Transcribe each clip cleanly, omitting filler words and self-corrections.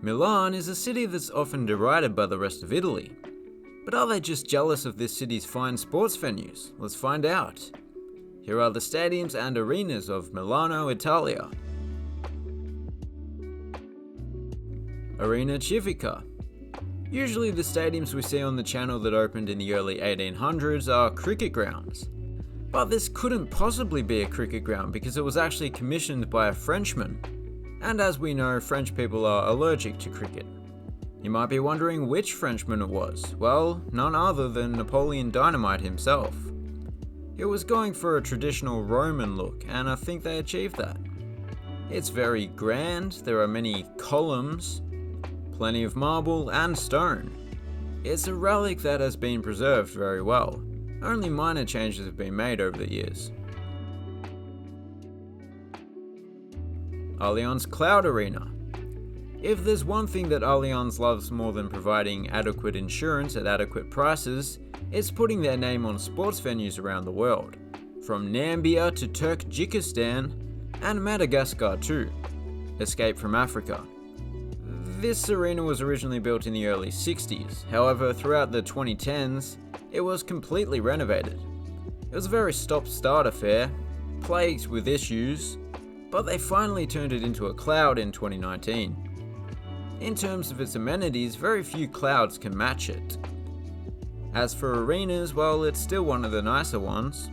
Milan is a city that's often derided by the rest of Italy. But are they just jealous of this city's fine sports venues? Let's find out. Here are the stadiums and arenas of Milano, Italia. Arena Civica. Usually the stadiums we see on the channel that opened in the early 1800s are cricket grounds. But this couldn't possibly be a cricket ground because it was actually commissioned by a Frenchman. And as we know, French people are allergic to cricket. You might be wondering which Frenchman it was. Well, none other than Napoleon Dynamite himself. He was going for a traditional Roman look, and I think they achieved that. It's very grand, there are many columns, plenty of marble and stone. It's a relic that has been preserved very well. Only minor changes have been made over the years. Allianz Cloud Arena. If there's one thing that Allianz loves more than providing adequate insurance at adequate prices, it's putting their name on sports venues around the world, from Nambia to Turkmenistan and Madagascar too. Escape from Africa. This arena was originally built in the early 60s, however throughout the 2010s, it was completely renovated. It was a very stop-start affair, plagued with issues, but they finally turned it into a cloud in 2019. In terms of its amenities, very few clouds can match it. As for arenas, well, it's still one of the nicer ones.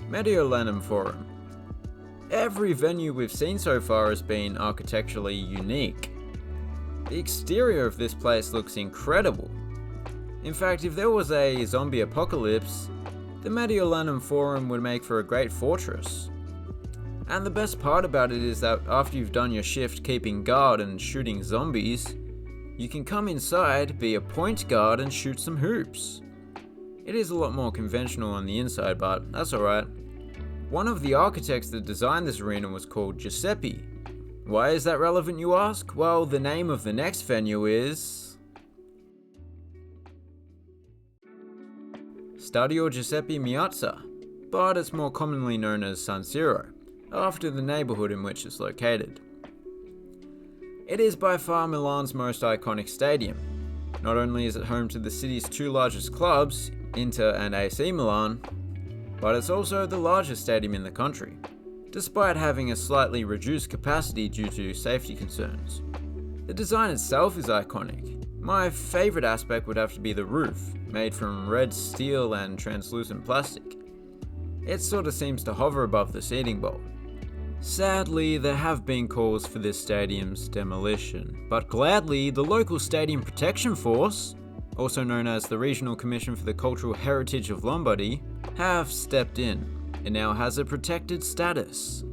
Mediolanum Forum. Every venue we've seen so far has been architecturally unique. The exterior of this place looks incredible. In fact, if there was a zombie apocalypse, the Mediolanum Forum would make for a great fortress. And the best part about it is that after you've done your shift keeping guard and shooting zombies, you can come inside, be a point guard and shoot some hoops. It is a lot more conventional on the inside, but that's alright. One of the architects that designed this arena was called Giuseppe. Why is that relevant, you ask? Well, the name of the next venue is Stadio Giuseppe Meazza, but it's more commonly known as San Siro, after the neighbourhood in which it's located. It is by far Milan's most iconic stadium. Not only is it home to the city's two largest clubs, Inter and AC Milan, but it's also the largest stadium in the country, despite having a slightly reduced capacity due to safety concerns. The design itself is iconic. My favourite aspect would have to be the roof, made from red steel and translucent plastic. It sort of seems to hover above the seating bowl. Sadly, there have been calls for this stadium's demolition, but gladly, the local Stadium Protection Force, also known as the Regional Commission for the Cultural Heritage of Lombardy, have stepped in. It now has a protected status.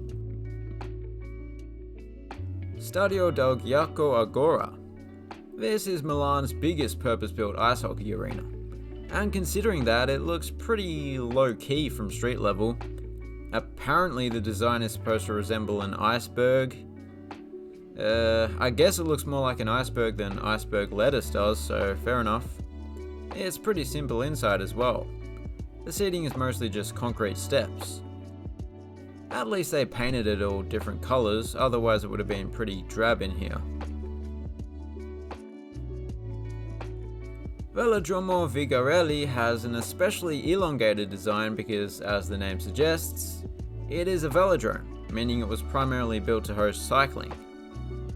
Stadio del Ghiaccio Agora. This is Milan's biggest purpose-built ice hockey arena. And considering that, it looks pretty low-key from street level. Apparently the design is supposed to resemble an iceberg. I guess it looks more like an iceberg than iceberg lettuce does, so fair enough. It's pretty simple inside as well. The seating is mostly just concrete steps. At least they painted it all different colours, otherwise it would have been pretty drab in here. Velodromo Vigarelli has an especially elongated design because, as the name suggests, it is a velodrome, meaning it was primarily built to host cycling.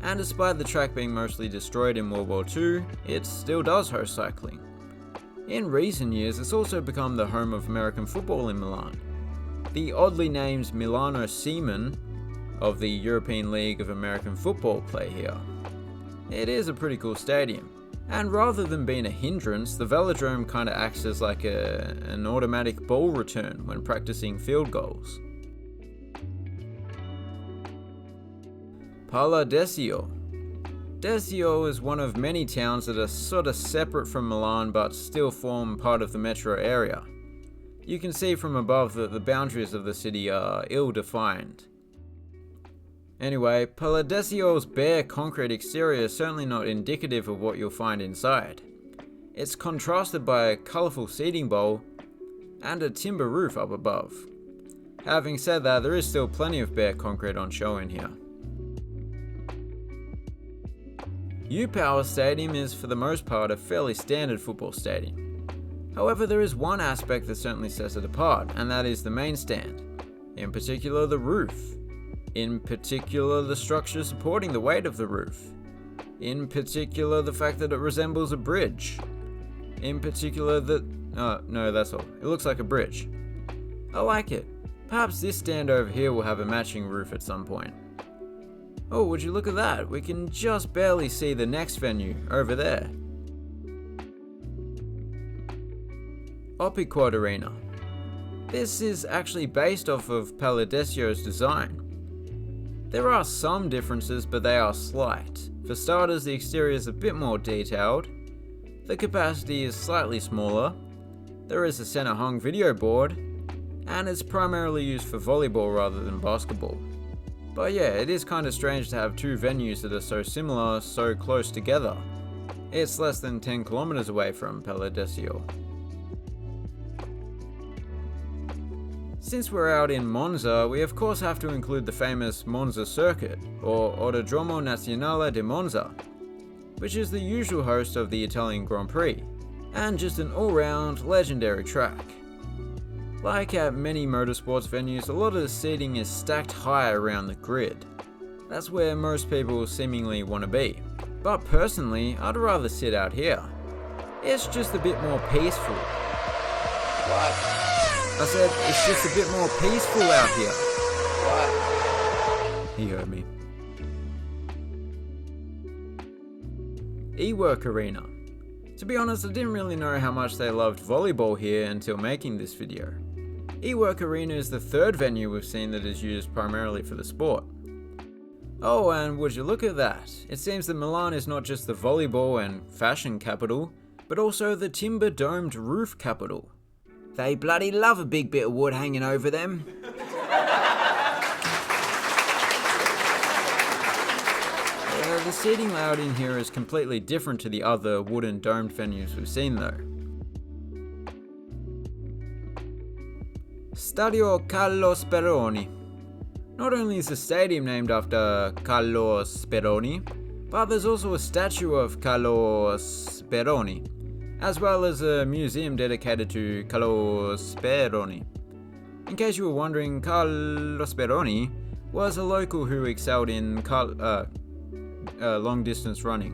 And despite the track being mostly destroyed in World War II, it still does host cycling. In recent years, it's also become the home of American football in Milan. The oddly named Milano Seamen of the European League of American Football play here. It is a pretty cool stadium. And rather than being a hindrance, the velodrome kind of acts as like an automatic ball return when practicing field goals. Pala Desio. Desio is one of many towns that are sort of separate from Milan but still form part of the metro area. You can see from above that the boundaries of the city are ill-defined. Anyway, Palladesio's bare concrete exterior is certainly not indicative of what you'll find inside. It's contrasted by a colourful seating bowl and a timber roof up above. Having said that, there is still plenty of bare concrete on show in here. U-Power Stadium is for the most part a fairly standard football stadium. However, there is one aspect that certainly sets it apart, and that is the main stand. In particular, the roof. In particular, the structure supporting the weight of the roof. In particular, the fact that it resembles a bridge. In particular, no, that's all. It looks like a bridge. I like it. Perhaps this stand over here will have a matching roof at some point. Oh, would you look at that? We can just barely see the next venue over there. Opiquod Arena. This is actually based off of Palladecchio's design. There are some differences, but they are slight. For starters, the exterior is a bit more detailed. The capacity is slightly smaller. There is a center hung video board, and it's primarily used for volleyball rather than basketball. But yeah, it is kind of strange to have two venues that are so similar, so close together. It's less than 10 kilometers away from Palladecchio. Since we're out in Monza, we of course have to include the famous Monza circuit, or Autodromo Nazionale di Monza, which is the usual host of the Italian Grand Prix, and just an all-round legendary track. Like at many motorsports venues, a lot of the seating is stacked high around the grid. That's where most people seemingly want to be. But personally, I'd rather sit out here. It's just a bit more peaceful. What? I said, it's just a bit more peaceful out here. What? He heard me. eWork Arena. To be honest, I didn't really know how much they loved volleyball here until making this video. eWork Arena is the third venue we've seen that is used primarily for the sport. Oh, and would you look at that? It seems that Milan is not just the volleyball and fashion capital, but also the timber domed roof capital. They bloody love a big bit of wood hanging over them. The seating layout in here is completely different to the other wooden domed venues we've seen though. Stadio Carlo Speroni. Not only is the stadium named after Carlo Speroni, but there's also a statue of Carlo Speroni, as well as a museum dedicated to Carlo Speroni. In case you were wondering, Carlo Speroni was a local who excelled in long distance running,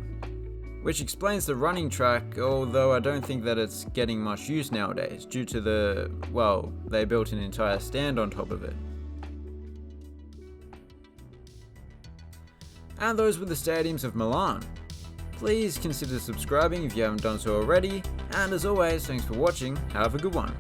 which explains the running track, although I don't think that it's getting much use nowadays due to they built an entire stand on top of it. And those were the Stadiums of Milan. Please consider subscribing if you haven't done so already, and as always, thanks for watching, have a good one.